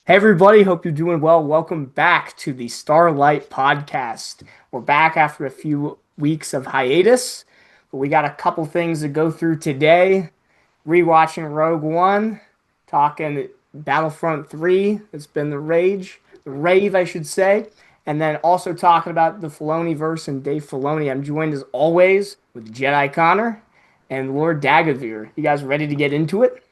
Hey everybody, hope you're doing well. Welcome back to the Starlight Podcast. We're back after a few weeks of hiatus, but we got a couple things to go through today. Rewatching Rogue One, talking Battlefront 3, it's been the rave, I should say, and then also talking about the Filoni verse and Dave Filoni. I'm joined as always with Jedi.Connor and Lord Dagovere. You guys ready to get into it?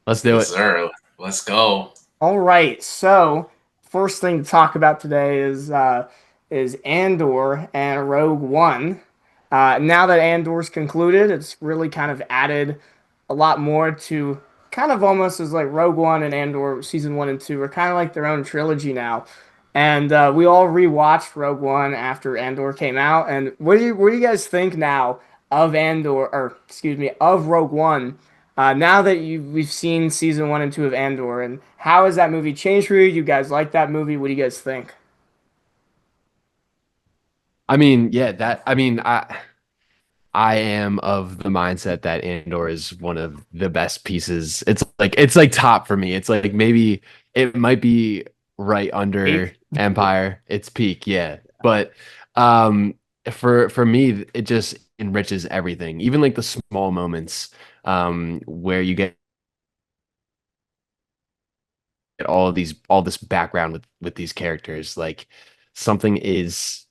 Let's do Yes, it. sir. Let's go. All right, so first thing to talk about today is Andor and Rogue One. Now that Andor's concluded, it's really kind of added a lot more to kind of almost as like Rogue One and Andor season one and two are kind of like their own trilogy now. And we all rewatched Rogue One after Andor came out. And what do you guys think now of Andor, or excuse me, of Rogue One? Now that we've seen season one and two of Andor, and how has that movie changed for you? You guys like that movie? What do you guys think? I am of the mindset that Andor is one of the best pieces. It's like top for me. It's like maybe it might be right under Peak? Empire. It's peak, yeah. But um for me, it just enriches everything. Even like the small moments where you get all this background with these characters. Like something is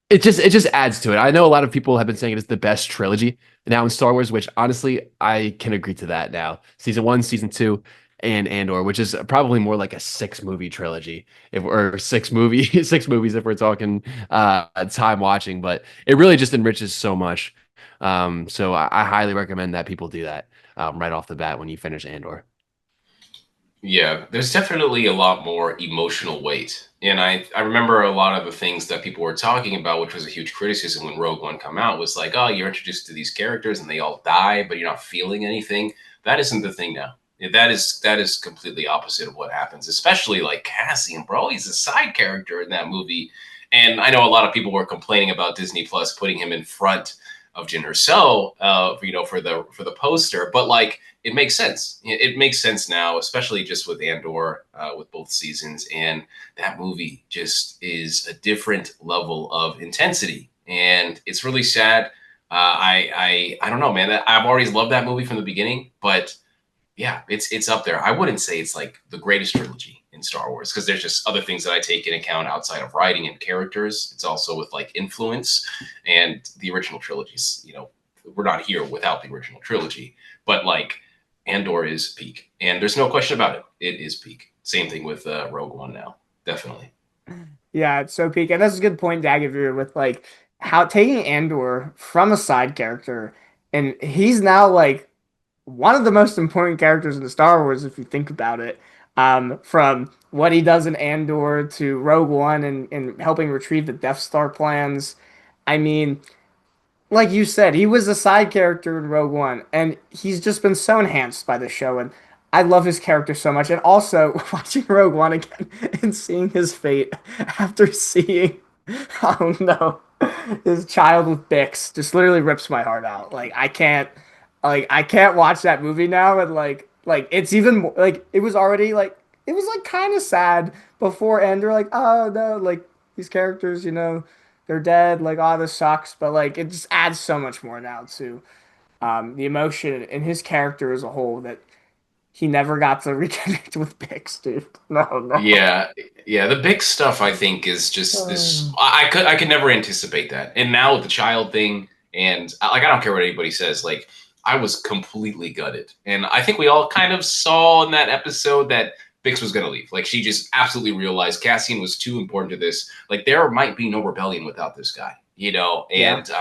it just adds to it. I know a lot of people have been saying it is the best trilogy now in Star Wars, which honestly I can agree to that now. Season one, season two, and Andor, which is probably more like a six movie trilogy, if or six movie six movies if we're talking time watching, but it really just enriches so much. So I highly recommend that people do that right off the bat when you finish Andor. Yeah, there's definitely a lot more emotional weight. And I remember a lot of the things that people were talking about, which was a huge criticism when Rogue One come out, was like, oh, you're introduced to these characters and they all die, but you're not feeling anything. That isn't the thing now. That is completely opposite of what happens, especially like Cassian, bro. He's a side character in that movie. And I know a lot of people were complaining about Disney Plus putting him in front of Jin herself, for the poster, but like it makes sense. It makes sense now, especially just with Andor, with both seasons, and that movie just is a different level of intensity, and it's really sad. I don't know, man. I've always loved that movie from the beginning, but yeah, it's up there. I wouldn't say it's like the greatest trilogy in Star Wars because there's just other things that I take into account outside of writing and characters. It's also with like influence and the original trilogies. We're not here without the original trilogy, but like Andor is peak, and there's no question about it. It is peak. Same thing with Rogue One now, definitely. Yeah, it's so peak, and that's a good point, Dagobah, with like how taking Andor from a side character, and he's now like one of the most important characters in the Star Wars, if you think about it. From what he does in Andor to Rogue One and helping retrieve the Death Star plans. I mean, like you said, he was a side character in Rogue One, and he's just been so enhanced by the show, and I love his character so much. And also watching Rogue One again and seeing his fate after seeing, oh no, his child with Bix just literally rips my heart out. Like I can't watch that movie now, and like it's even like it was already like it was like kind of sad before, and they're like, oh no, like these characters, they're dead. Like, oh, this sucks. But like, it just adds so much more now to the emotion and his character as a whole that he never got to reconnect with Bix, dude. No, no. Yeah, yeah. The big stuff I think is just this. I could never anticipate that, and now with the child thing, and like I don't care what anybody says. Like I was completely gutted, and I think we all kind of saw in that episode that Bix was gonna leave. Like she just absolutely realized Cassian was too important to this. Like there might be no rebellion without this guy, Yeah. And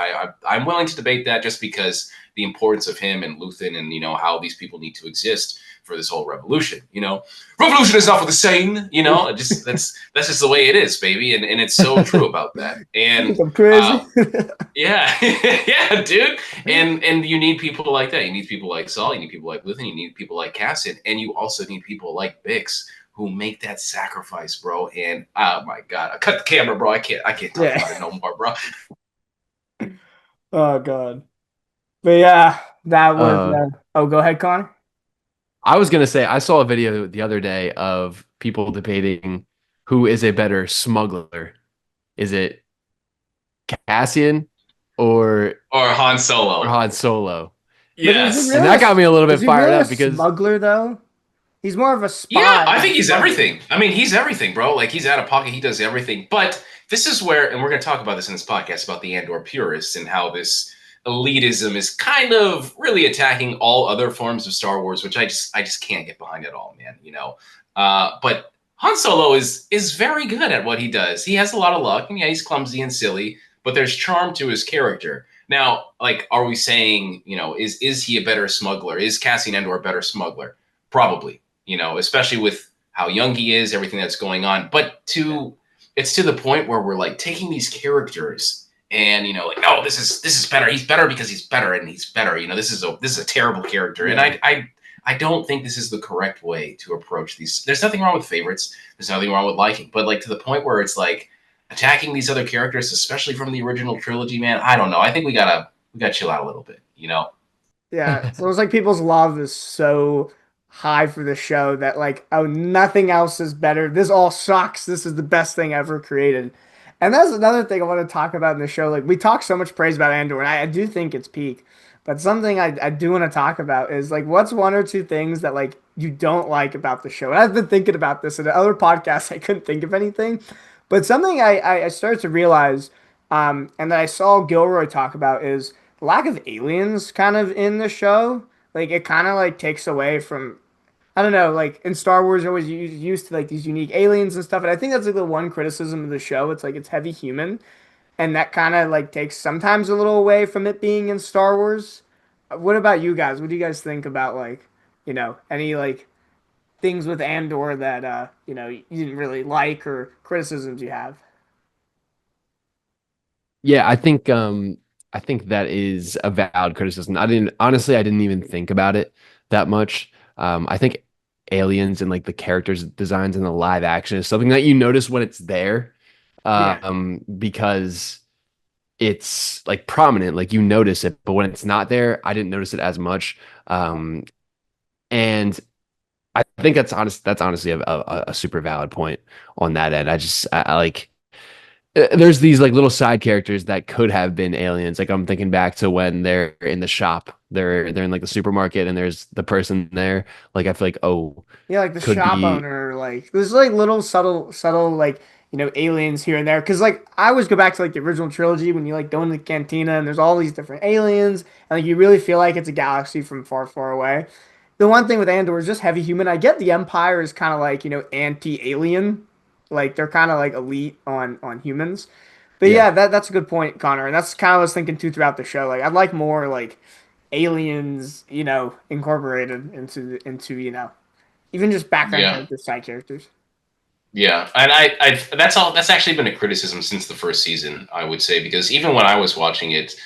I'm willing to debate that just because the importance of him and Luthen, and how these people need to exist for this whole revolution. Revolution is not for the sane. Just that's just the way it is, baby, and it's so true about that. You think And I'm crazy? yeah, yeah, dude. And you need people like that. You need people like Saul. You need people like Luthen. You need people like Cassian, and you also need people like Bix who make that sacrifice, bro. And oh my god, I cut the camera, bro. I can't talk Yeah. about it no more, bro. Oh God. But yeah, that was. Uh Oh, go ahead, Connor. I was gonna say I saw a video the other day of people debating who is a better smuggler. Is it Cassian or Or Han Solo. Han Solo? But is he Yes. And really that got me a little bit is he fired really a up because smuggler though? He's more of a Yeah, spy I than a think he's smuggler. everything. I mean, he's everything, bro. Like he's out of pocket. He does everything. But this is where, and we're going to talk about this in this podcast about the Andor purists and how this elitism is kind of really attacking all other forms of Star Wars, which I just can't get behind at all, man. But Han Solo is very good at what he does. He has a lot of luck, and yeah, he's clumsy and silly, but there's charm to his character. Now, like, are we saying, is he a better smuggler? Is Cassian Andor a better smuggler? Probably. Especially with how young he is, everything that's going on. But it's to the point where we're like taking these characters and like, oh, this is better. He's better because he's better, and he's better. This is a terrible character, and I don't think this is the correct way to approach these. There's nothing wrong with favorites. There's nothing wrong with liking, but like to the point where it's like attacking these other characters, especially from the original trilogy, man. I don't know. I think we gotta chill out a little bit. Yeah, so it's like people's love is so high for the show that like, oh, nothing else is better. This all sucks. This is the best thing ever created. And that's another thing I want to talk about in the show. Like we talk so much praise about Andor, and I do think it's peak. But something I do want to talk about is like what's one or two things that like you don't like about the show. And I've been thinking about this in other podcasts. I couldn't think of anything. But something I started to realize, and that I saw Gilroy talk about is lack of aliens kind of in the show. Like it kind of like takes away from I don't know, like in Star Wars, you're always used to like these unique aliens and stuff. And I think that's like the one criticism of the show. It's like it's heavy human, and that kind of like takes sometimes a little away from it being in Star Wars. What about you guys? What do you guys think about like, any like things with Andor that you didn't really like or criticisms you have? yeah, I think that is a valid criticism. I didn't even think about it that much. I think aliens and like the characters designs in the live action is something that you notice when it's there. Yeah. Because it's like prominent, like you notice it, but when it's not there, I didn't notice it as much. And I think that's honestly a super valid point on that end. I like there's these like little side characters that could have been aliens. Like I'm thinking back to when they're in the shop, they're in like the supermarket and there's the person there. Like I feel like, oh, Yeah, like the could shop be. owner, like there's like little subtle like aliens here and there. Because like I always go back to like the original trilogy when you like go into the cantina and there's all these different aliens and like you really feel like it's a galaxy from far, far away. The one thing with Andor is just heavy human. I get the Empire is kind of like anti-alien, like they're kind of like elite on humans. But Yeah. yeah, that's a good point, Connor, and that's kind of what I was thinking too throughout the show. Like I'd like more like aliens, incorporated into even just background Yeah. characters, side characters. Yeah, and that's all. That's actually been a criticism since the first season, I would say, because even when I was watching it,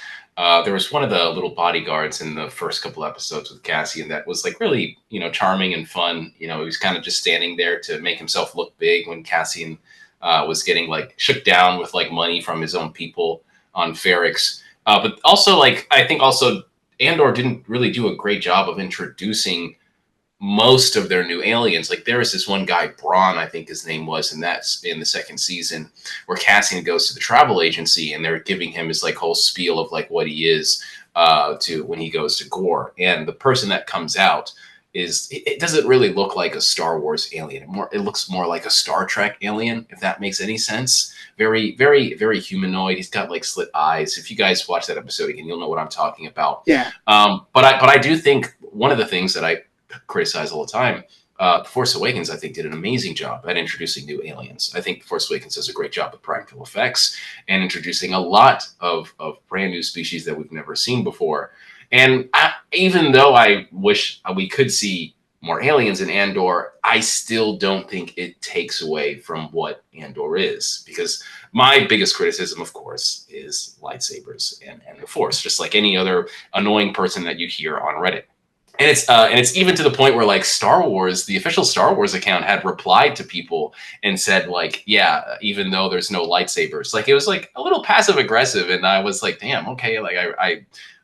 there was one of the little bodyguards in the first couple episodes with Cassian that was like really, charming and fun. He was kind of just standing there to make himself look big when Cassian was getting like shook down with like money from his own people on Ferrix. But also, like, I think also Andor didn't really do a great job of introducing most of their new aliens. Like there was this one guy, Braun, I think his name was, and that's in the second season, where Cassian goes to the travel agency and they're giving him his like whole spiel of like what he is to when he goes to Gore. And the person that comes out it doesn't really look like a Star Wars alien. It looks more like a Star Trek alien, if that makes any sense. Very, very, very humanoid. He's got like slit eyes. If you guys watch that episode again, you'll know what I'm talking about. Yeah. But I do think one of the things that I criticize all the time. The Force Awakens, I think, did an amazing job at introducing new aliens. I think The Force Awakens does a great job with practical effects and introducing a lot of brand new species that we've never seen before. And even though I wish we could see more aliens in Andor, I still don't think it takes away from what Andor is. Because my biggest criticism, of course, is lightsabers and the Force, just like any other annoying person that you hear on Reddit. And it's even to the point where like Star Wars, the official Star Wars account had replied to people and said like, yeah, even though there's no lightsabers, like it was like a little passive aggressive, and I was like, damn, okay, like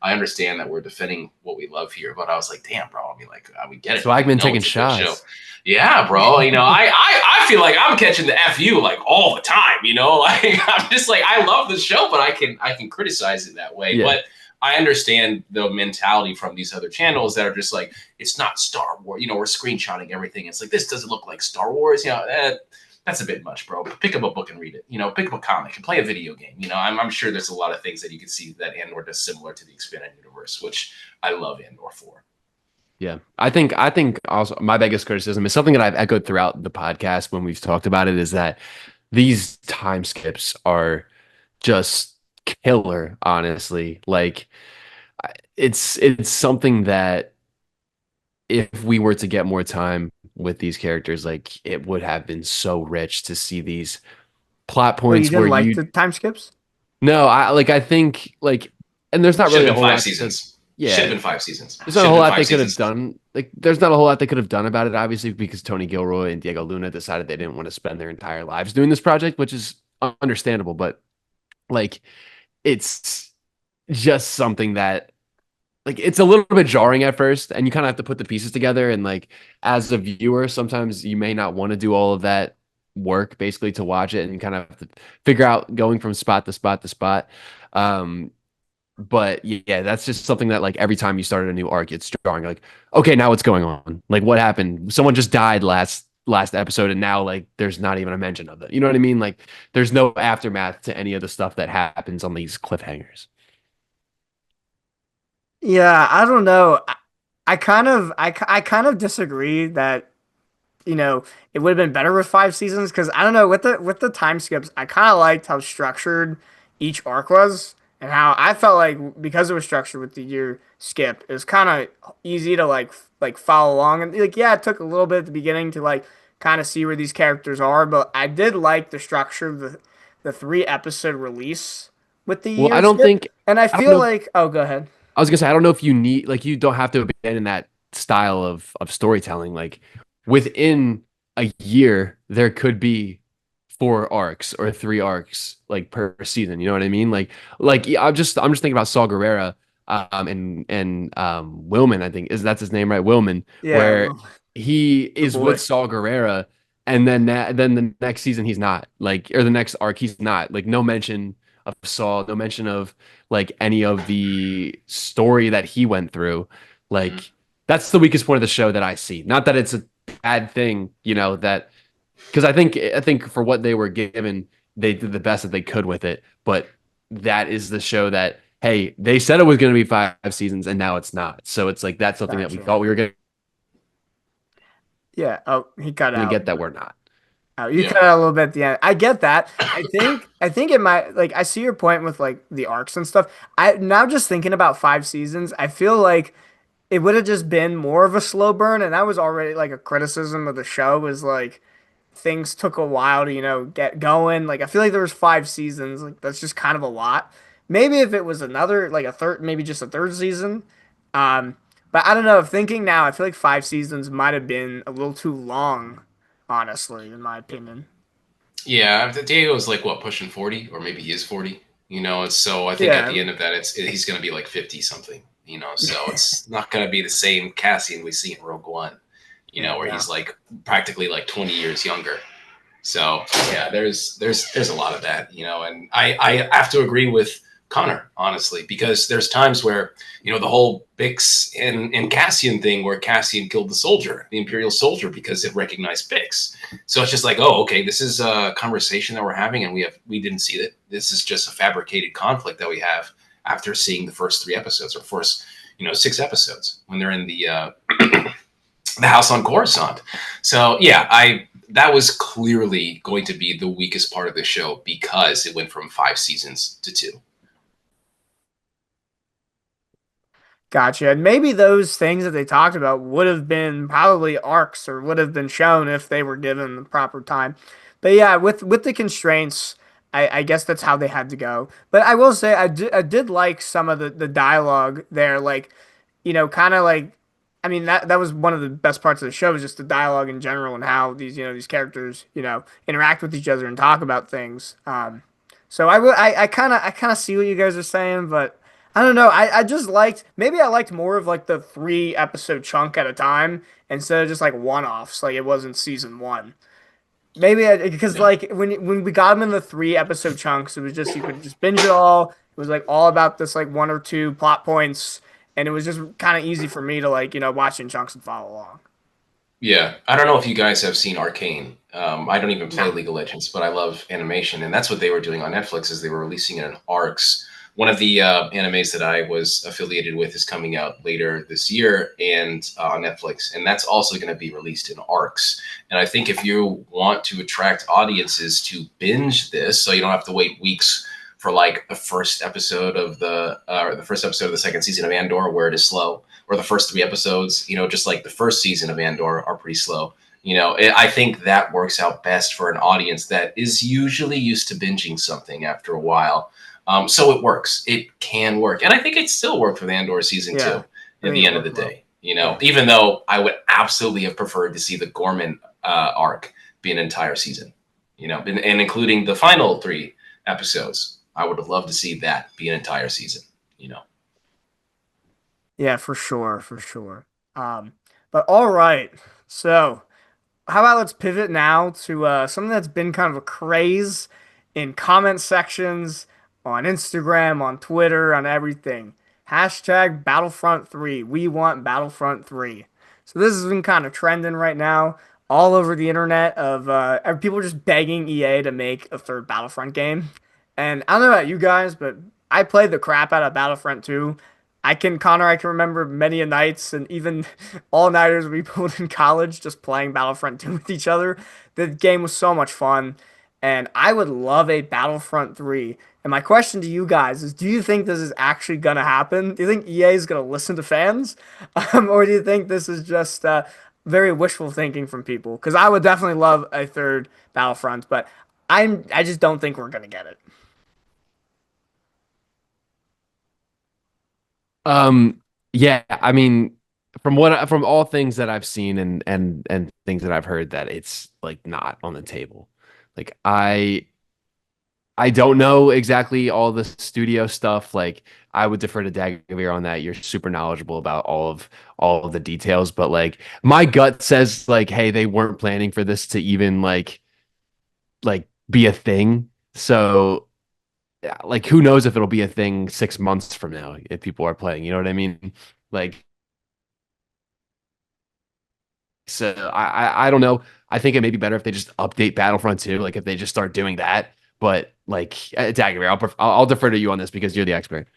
I understand that we're defending what we love here, but I was like, damn, bro. I mean, like, we get it. We Swagman know taking it's a good show. shots. Yeah, bro. I feel like I'm catching the FU like all the time, like I'm just like, I love the show, but I can criticize it that way. Yeah. But I understand the mentality from these other channels that are just like, it's not Star Wars, we're screenshotting everything. It's like, this doesn't look like Star Wars, that's a bit much, bro. Pick up a book and read it, pick up a comic and play a video game. I'm sure there's a lot of things that you can see that Andor does similar to the expanded universe, which I love Andor for. Yeah, I think also my biggest criticism is something that I've echoed throughout the podcast when we've talked about it, is that these time skips are just killer, honestly. Like it's something that if we were to get more time with these characters, like it would have been so rich to see these plot Oh, you points where didn't like you the time skips? no, I think like, and there's not Should really have a been whole five lot to, seasons. Should have yeah, been 5 seasons. there's not Should a have whole been lot five they could have seasons. done. Like, there's not a whole lot they could have done about it, obviously, because Tony Gilroy and Diego Luna decided they didn't want to spend their entire lives doing this project, which is understandable. But like, it's just something that, like, it's a little bit jarring at first, and you kind of have to put the pieces together. And like, as a viewer, sometimes you may not want to do all of that work basically to watch it, and you kind of have to figure out going from spot to spot to spot. Um, but yeah, that's just something that, like, every time you started a new arc, it's drawing like, okay, now what's going on? Like, what happened? Someone just died last episode, and now like there's not even a mention of it. You know what I mean? Like, there's no aftermath to any of the stuff that happens on these cliffhangers. Yeah, I don't know. I kind of disagree that it would have been better with 5 seasons because I don't know with the time skips. I kind of liked how structured each arc was and how I felt like because it was structured with the year skip, it was kind of easy to like follow along and like yeah, it took a little bit at the beginning to like kind of see where these characters are, but I did like the structure of the 3 episode release with the Well, year skip, and I I don't feel know. like oh, go ahead. I was gonna say, I don't know if you need, like, you don't have to abandon that style of storytelling. Like, within a year, there could be 4 arcs or 3 arcs, like, per season. You know what I mean? Like yeah, I'm just thinking about Saw Gerrera, and Willman. I think that's his name, right? Willman, Yeah, where well, he the is with boy. Saw Gerrera, and then the next season he's not, like, or the next arc he's not, like, no mention of Saul, no mention of like any of the story that he went through. Mhm. Like, that's the weakest point of the show that I see. Not that it's a bad thing, that, because I think for what they were given, they did the best that they could with it. But that is the show that, hey, they said it was going to be 5 seasons, and now it's not. So it's like, that's something that we Gotcha. thought we were going Yeah. Oh, he cut to out. get, that we're not. Oh, you Yeah. cut out a little bit at the end. I get that. I think it might like I see your point with like the arcs and stuff. I now just thinking about 5 seasons, I feel like it would have just been more of a slow burn, and that was already like a criticism of the show was like things took a while to, get going. Like I feel like there was 5 seasons, like that's just kind of a lot. Maybe if it was another like a third, maybe just a third season. Um, but I don't know. Thinking now, I feel like 5 seasons might have been a little too long, honestly, in my opinion. Yeah, Diego's like what, pushing 40, or maybe he is 40. And so I think at Yeah. the end of that, he's going to be like 50 something. So it's not going to be the same Cassian we see in Rogue One. Yeah, Where no. he's like practically like 20 years younger. So yeah, there's a lot of that, and I have to agree with Connor, honestly, because there's times where, the whole Bix and Cassian thing where Cassian killed the Imperial soldier, because it recognized Bix. So it's just like, oh, okay, this is a conversation that we're having, and we didn't see that. This is just a fabricated conflict that we have after seeing the first 3 episodes, or first, 6 episodes, when they're in the house on Coruscant. So yeah, that was clearly going to be the weakest part of the show because it went from 5 seasons to 2. Gotcha. And maybe those things that they talked about would have been probably arcs or would have been shown if they were given the proper time. But yeah, with the constraints, I guess that's how they had to go. But I will say I did like some of the dialogue there, like, kind of like I mean that was one of the best parts of the show is just the dialogue in general and how these characters, interact with each other and talk about things. So I kind of see what you guys are saying, but I don't know. I just liked maybe I liked more of like the 3 episode chunk at a time instead of just like one-offs like it was in season one. Maybe because Yeah. like when we got them in the 3 episode chunks, it was just you could just binge it all. It was like all about this like one or two plot points, and it was just kind of easy for me to like watch in chunks and follow along. Yeah, I don't know if you guys have seen Arcane. I don't even play Nah. League of Legends, but I love animation, and that's what they were doing on Netflix. Is they were releasing it in arcs. One of the animes that I was affiliated with is coming out later this year and on Netflix, and that's also going to be released in arcs. And I think if you want to attract audiences to binge this, so you don't have to wait weeks for like the first episode of the second season of Andor, where it is slow, or the first 3 episodes, just like the first season of Andor are pretty slow. I think that works out best for an audience that is usually used to binging something after a while. So it works. It can work. And I think it still worked with Andor season Yeah, two I at think the it end of the worked well. day. Yeah. Even though I would absolutely have preferred to see the Gorman arc be an entire season, and including the final 3 episodes. I would have loved to see that be an entire season, you know. Yeah, for sure, for sure. But all right. So, how about let's pivot now to something that's been kind of a craze in comment sections on Instagram, on Twitter, on everything. Hashtag Battlefront 3. We want Battlefront 3. So this has been kind of trending right now all over the internet of people just begging EA to make a third Battlefront game. And I don't know about you guys, but I played the crap out of Battlefront 2. Connor, I can remember many a nights and even all-nighters we pulled in college just playing Battlefront 2 with each other. The game was so much fun, and I would love a Battlefront 3. And my question to you guys is, do you think this is actually gonna happen? Do you think EA is gonna listen to fans? Or do you think this is just very wishful thinking from people? Because I would definitely love a third Battlefront, but I just don't think we're gonna get it. Um, yeah, I mean, from all things that I've seen and things that I've heard, that it's like not on the table. Like I don't know exactly all the studio stuff. Like I would defer to Dagovere on that. You're super knowledgeable about all of the details, but like my gut says like, hey, they weren't planning for this to even like be a thing. So yeah, like who knows if it'll be a thing 6 months from now if people are playing, you know what I mean? Like so I don't know. I think it may be better if they just update Battlefront 2, like if they just start doing that. But like Dagger, I'll defer to you on this because you're the expert.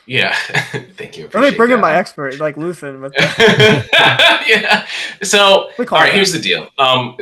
Yeah, thank you. Let me Appreciate bring in my that. expert, like Luthen, with the Yeah. So, we all call right, that. here's the deal.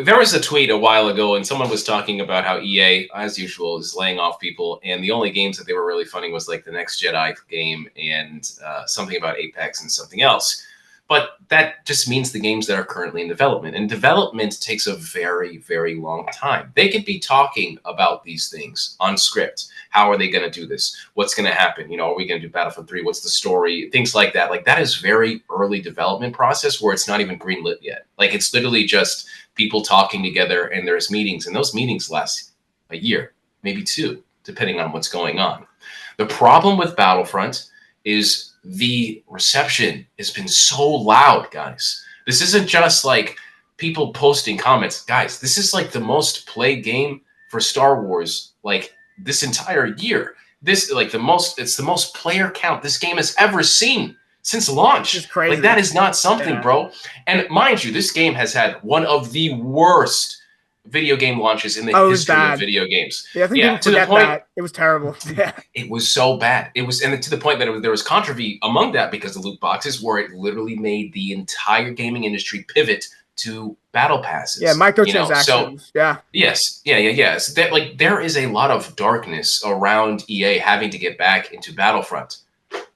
There was a tweet a while ago, and someone was talking about how EA, as usual, is laying off people, and the only games that they were really funding was like the next Jedi game and something about Apex and something else. But that just means the games that are currently in development. And development takes a very, very long time. They could be talking about these things on script. How are they going to do this? What's going to happen? Are we going to do Battlefront 3? What's the story? Things like that. Like that is very early development process where it's not even greenlit yet. Like it's literally just people talking together and there's meetings, and those meetings last a year, maybe 2, depending on what's going on. The problem with Battlefront is the reception has been so loud, guys. This isn't just like people posting comments. Guys, this is like the most played game for Star Wars, like this entire year. This like it's the most player count this game has ever seen since It's launch. Like crazy. that is not something, Yeah. bro. And mind you, this game has had one of the worst video game launches in the Oh, it was history of bad. video games. Yeah, I think Yeah, people to the forget point that. It was terrible. Yeah. it was so bad. It was, and to the point that there was controversy among that because of loot boxes, where it literally made the entire gaming industry pivot to battle Yeah, passes. So microtransactions. Yeah. yes, yeah. So that like there is a lot of darkness around EA having to get back into Battlefront,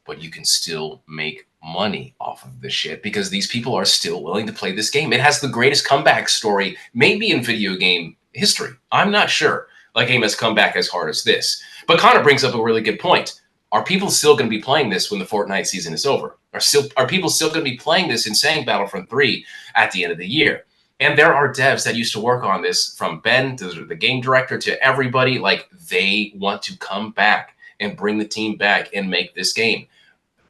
but you can still make money off of this shit because these people are still willing to play this game. It has the greatest comeback story, maybe in video game history. I'm not sure a game has come back as hard as this. But Connor brings up a really good point. Are people still going to be playing this when the Fortnite season is over? Are people still going to be playing this and saying Battlefront 3 at the end of the year? And there are devs that used to work on this, from Ben to the game director to everybody. Like they want to come back and bring the team back and make this game.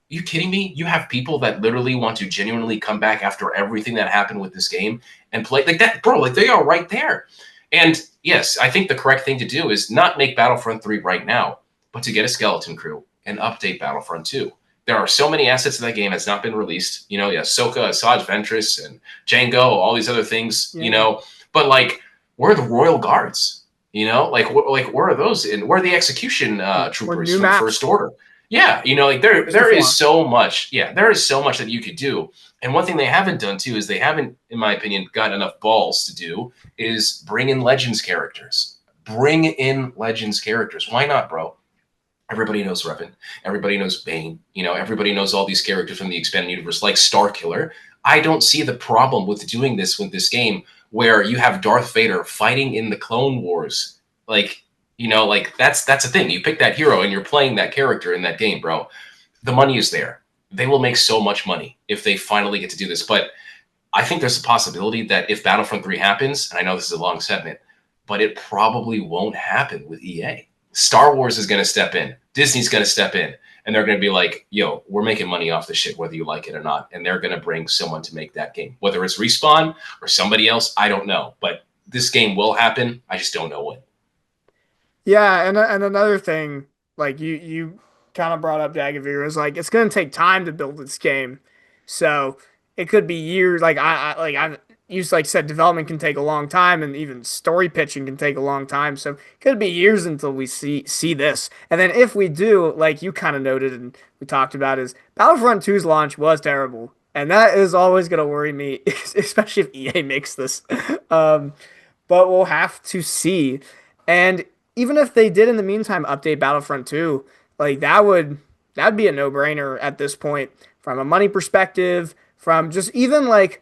You kidding me? You have people that literally want to genuinely come back after everything that happened with this game and play like that, bro. Like they are right there. And yes, I think the correct thing to do is not make Battlefront 3 right now, but to get a skeleton crew and update Battlefront 2. There are so many assets in that game that's not been released. You know, yeah, Ahsoka, Asajj Ventress, and Django, all these other things. You know, but like, where are the Royal Guards? You know, like where are those? And where are the execution troopers from First Order? Yeah, you know, like there is so much. Yeah, there is so much that you could do. And one thing they haven't done too is they haven't, in my opinion, got enough balls to do is bring in Legends characters. Bring in Legends characters. Why not, bro? Everybody knows Revan. Everybody knows Bane. You know, everybody knows all these characters from the expanded universe, like Starkiller. I don't see the problem with doing this with this game, where you have Darth Vader fighting in the Clone Wars. Like, you know, like that's a thing. You pick that hero and you're playing that character in that game, bro. The money is there. They will make so much money if they finally get to do this. But I think there's a possibility that if Battlefront 3 happens, and I know this is a long segment, but it probably won't happen with EA. Star Wars is going to step in. Disney's going to step in. And they're going to be like, yo, we're making money off this shit, whether you like it or not. And they're going to bring someone to make that game. Whether it's Respawn or somebody else, I don't know. But this game will happen. I just don't know when. Yeah, and another thing, like you kind of brought up Dagovere, is like it's going to take time to build this game, so it could be years. Like I used to like said, development can take a long time, and even story pitching can take a long time. So it could be years until we see this. And then if we do, like you kind of noted and we talked about, is Battlefront 2's launch was terrible, and that is always going to worry me, especially if EA makes this. But we'll have to see. And even if they did in the meantime update Battlefront 2, like that'd be a no-brainer at this point from a money perspective, from just even like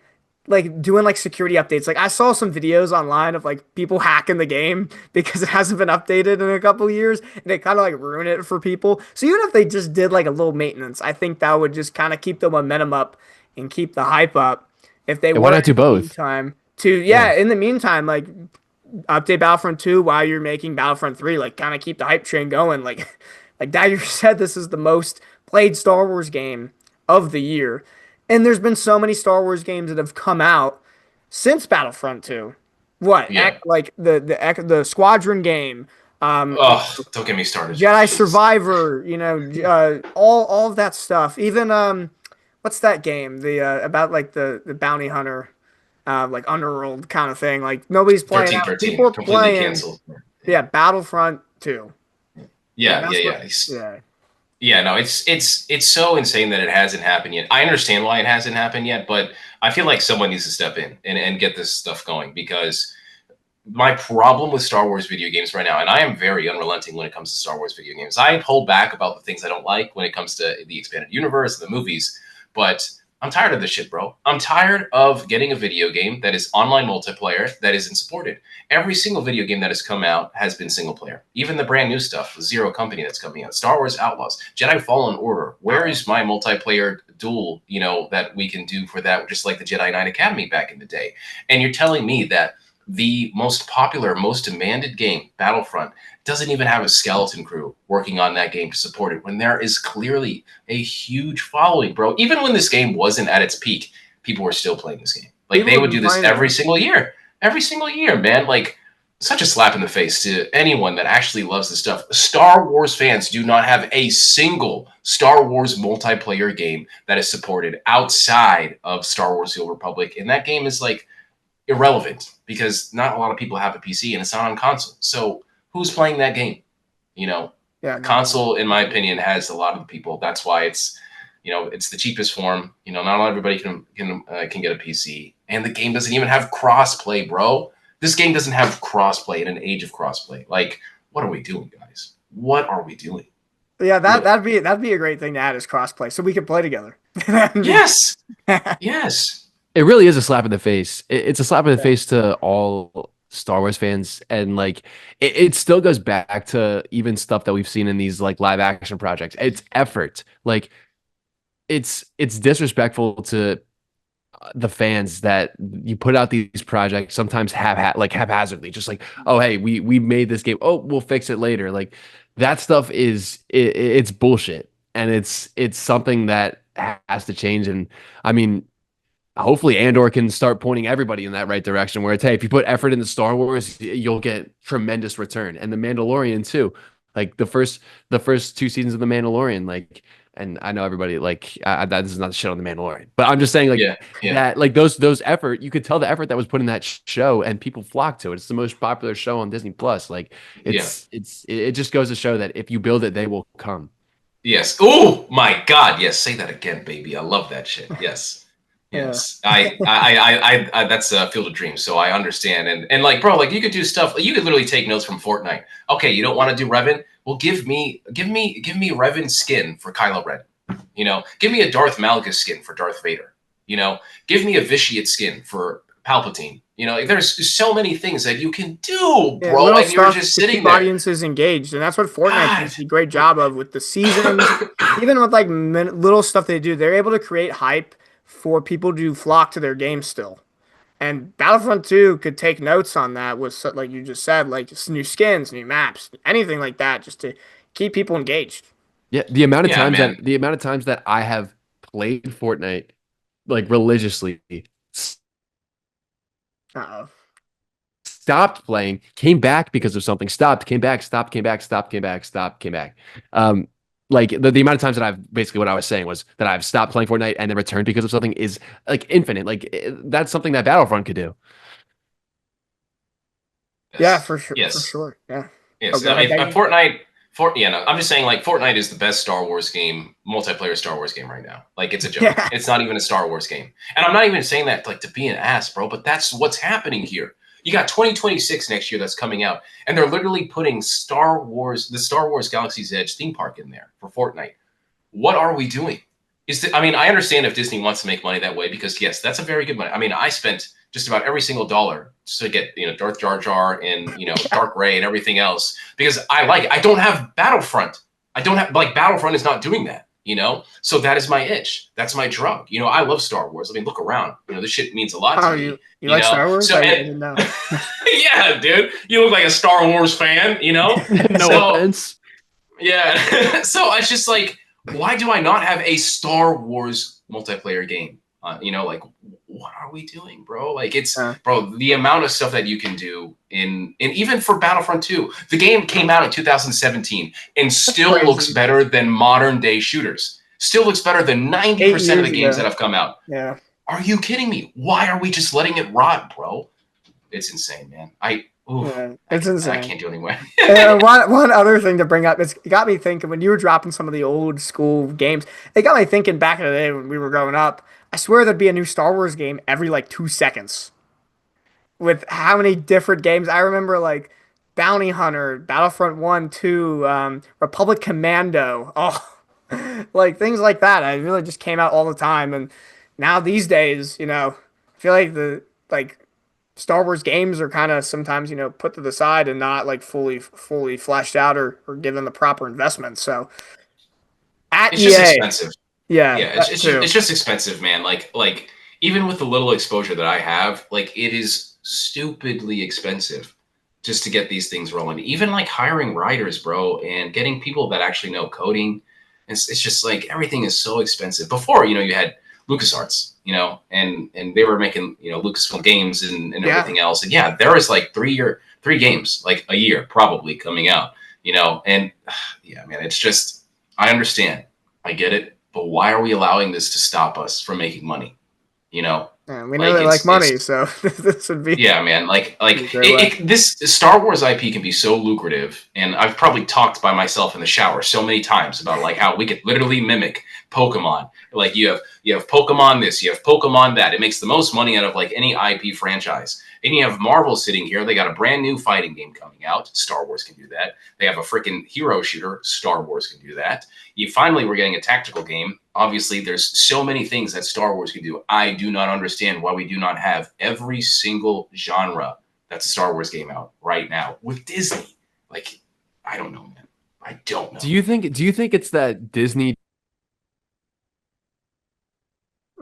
doing like security updates. Like I saw some videos online of like people hacking the game because it hasn't been updated in a couple of years and it kind of like ruin it for people. So even if they just did like a little maintenance, I think that would just kind of keep the momentum up and keep the hype up. If they why not do both? In the meantime, like update Battlefront 2 while you're making Battlefront 3, like kind of keep the hype train going. Like Dagger said, this is the most played Star Wars game of the year. And there's been so many Star Wars games that have come out since Battlefront 2. What? Yeah. Like the Squadron game. Oh, don't get me started. Jedi Survivor, you know, all of that stuff. Even what's that game? The about like the bounty hunter, like Underworld kind of thing. Like nobody's playing. 13, People are completely playing. Canceled. Yeah, Battlefront 2. Yeah. Yeah, no, it's so insane that it hasn't happened yet. I understand why it hasn't happened yet, but I feel like someone needs to step in and get this stuff going, because my problem with Star Wars video games right now, and I am very unrelenting when it comes to Star Wars video games. I hold back about the things I don't like when it comes to the expanded universe, the movies, but I'm tired of this shit, bro. I'm tired of getting a video game that is online multiplayer that isn't supported. Every single video game that has come out has been single player. Even the brand new stuff, Zero Company that's coming out, Star Wars Outlaws, Jedi Fallen Order. Where is my multiplayer duel, you know, that we can do for that, just like the Jedi Knight Academy back in the day? And you're telling me that the most popular, most demanded game, Battlefront, doesn't even have a skeleton crew working on that game to support it, when there is clearly a huge following, bro. Even when this game wasn't at its peak, people were still playing this game. Like they would do this every single year, man. Like such a slap in the face to anyone that actually loves this stuff. Star Wars fans do not have a single Star Wars multiplayer game that is supported outside of Star Wars: The Old Republic, and that game is like irrelevant because not a lot of people have a PC and it's not on console. So who's playing that game? You know, console, in my opinion, has a lot of the people. That's why it's, you know, it's the cheapest form. You know, not everybody can get a PC, and the game doesn't even have crossplay, bro. This game doesn't have crossplay in an age of crossplay. Like, what are we doing, guys? What are we doing? Yeah, that'd be a great thing to add as crossplay, so we can play together. Yes, yes. It really is a slap in the face. It's a slap in the face to all Star Wars fans, and like it still goes back to even stuff that we've seen in these like live action projects. It's effort. Like it's disrespectful to the fans that you put out these projects sometimes haphazardly, just like, oh hey, we made this game, oh we'll fix it later. Like that stuff it's bullshit, and it's something that has to change. And I mean, hopefully Andor can start pointing everybody in that right direction, where it's, hey, if you put effort into Star Wars, you'll get tremendous return. And the Mandalorian too, like the first two seasons of the Mandalorian, like, and I know everybody like that is not shit on the Mandalorian, but I'm just saying like Yeah, yeah, that, like those effort, you could tell the effort that was put in that show, and people flock to it. It's the most popular show on Disney Plus. Like yeah. it just goes to show that if you build it, they will come. Yes. Oh my God. Yes. Say that again, baby. I love that shit. Yes. Yeah. Yes. I that's Field of Dreams. So I understand. And like, bro, like you could do stuff. You could literally take notes from Fortnite. Okay, you don't want to do Revan? Well, give me Revan's skin for Kylo Ren. You know, give me a Darth Malgus skin for Darth Vader. You know, give me a Vitiate skin for Palpatine. You know, like, there's so many things that you can do, Yeah, bro, little and you're stuff just to sitting keep there. audiences engaged, and that's what Fortnite God. does a great job of with the seasons, even with like little stuff they do. They're able to create hype for people to flock to their game still. And Battlefront 2 could take notes on that with, like you just said, like just new skins, new maps, anything like that, just to keep people engaged. Yeah, the amount of Yeah, times man. that I have played Fortnite like religiously, Uh-oh. stopped playing, came back because of something, stopped, came back, stopped, came back, stopped, came back, stopped, came back. Like the amount of times that I've basically, what I was saying was that I've stopped playing Fortnite and then returned because of something is like infinite. Like that's something that Battlefront could do. Yeah, Yes. for sure, for Yes. sure. Yeah. Oh, Yes. go I ahead, mean, Daggy. Yeah, no, I'm just saying, like, Fortnite is the best Star Wars game, multiplayer Star Wars game right now. Like, it's a joke. Yeah. It's not even a Star Wars game. And I'm not even saying that, like, to be an ass, bro, but that's what's happening here. You got 2026 next year that's coming out, and they're literally putting the Star Wars Galaxy's Edge theme park in there for Fortnite. What are we doing? I mean, I understand if Disney wants to make money that way because yes, that's a very good money. I mean, I spent just about every single dollar just to get Darth Jar Jar and Dark Ray and everything else because I like it. I don't have Battlefront. I don't have like Battlefront is not doing that. So that is my itch. That's my drug. I love Star Wars. I mean, look around. This shit means a lot to Oh, me. you like Star Wars? So I and, didn't know. yeah, dude, you look like a Star Wars fan. No So offense. yeah. So it's just like, why do I not have a Star Wars multiplayer game? Like, what are we doing, bro? Like, bro, the amount of stuff that you can do and even for Battlefront 2, the game came out in 2017 and still looks better than modern day shooters. Still looks better than 90% of the games that have come out. Yeah. Are you kidding me? Why are we just letting it rot, bro? It's insane, man. It's insane. I can't do anymore. One other thing to bring up, it got me thinking when you were dropping some of the old school games, it got me thinking back in the day when we were growing up. I swear there'd be a new Star Wars game every like 2 seconds. With how many different games I remember, like Bounty Hunter, Battlefront 1, 2, Republic Commando. Oh, like things like that. I really just came out all the time. And now these days, I feel like the like Star Wars games are kind of sometimes, put to the side and not like fully fleshed out or given the proper investment. So at It's just EA, expensive. yeah, Yeah, that too. it's just expensive, man. Like even with the little exposure that I have, like it is stupidly expensive just to get these things rolling. Even like hiring writers, bro, and getting people that actually know coding. It's just like everything is so expensive. Before, you had LucasArts, and they were making, Lucasfilm games and Yeah. everything else. And yeah, there was like three games like a year probably coming out, and yeah, man, it's just I understand. I get it. But why are we allowing this to stop us from making money? And we know Like they like money, it's so this would be yeah, man. Like a great way. this Star Wars IP can be so lucrative, and I've probably talked by myself in the shower so many times about like how we could literally mimic Pokemon. Like you have Pokemon this, you have Pokemon that. It makes the most money out of like any IP franchise. And you have Marvel sitting here. They got a brand new fighting game coming out. Star Wars can do that. They have a freaking hero shooter. Star Wars can do that. We're getting a tactical game. Obviously, there's so many things that Star Wars can do. I do not understand why we do not have every single genre that's a Star Wars game out right now with Disney. Like, I don't know, man. I don't know. Do you think it's that Disney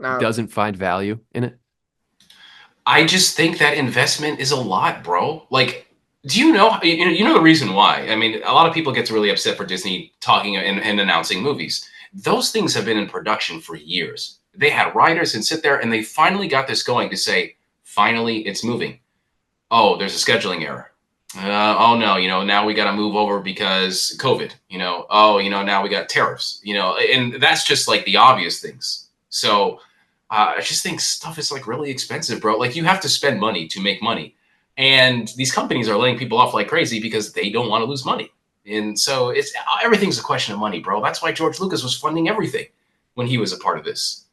No. doesn't find value in it? I just think that investment is a lot, bro. Like, do you know the reason why? I mean, a lot of people get really upset for Disney talking and announcing movies. Those things have been in production for years. They had writers and sit there and they finally got this going to say, finally, it's moving. Oh, there's a scheduling error. Oh no, now we got to move over because COVID. Oh, now we got tariffs. And that's just like the obvious things. So I just think stuff is like really expensive, bro. Like you have to spend money to make money, and these companies are laying people off like crazy because they don't want to lose money. And so everything's a question of money, bro. That's why George Lucas was funding everything when he was a part of this.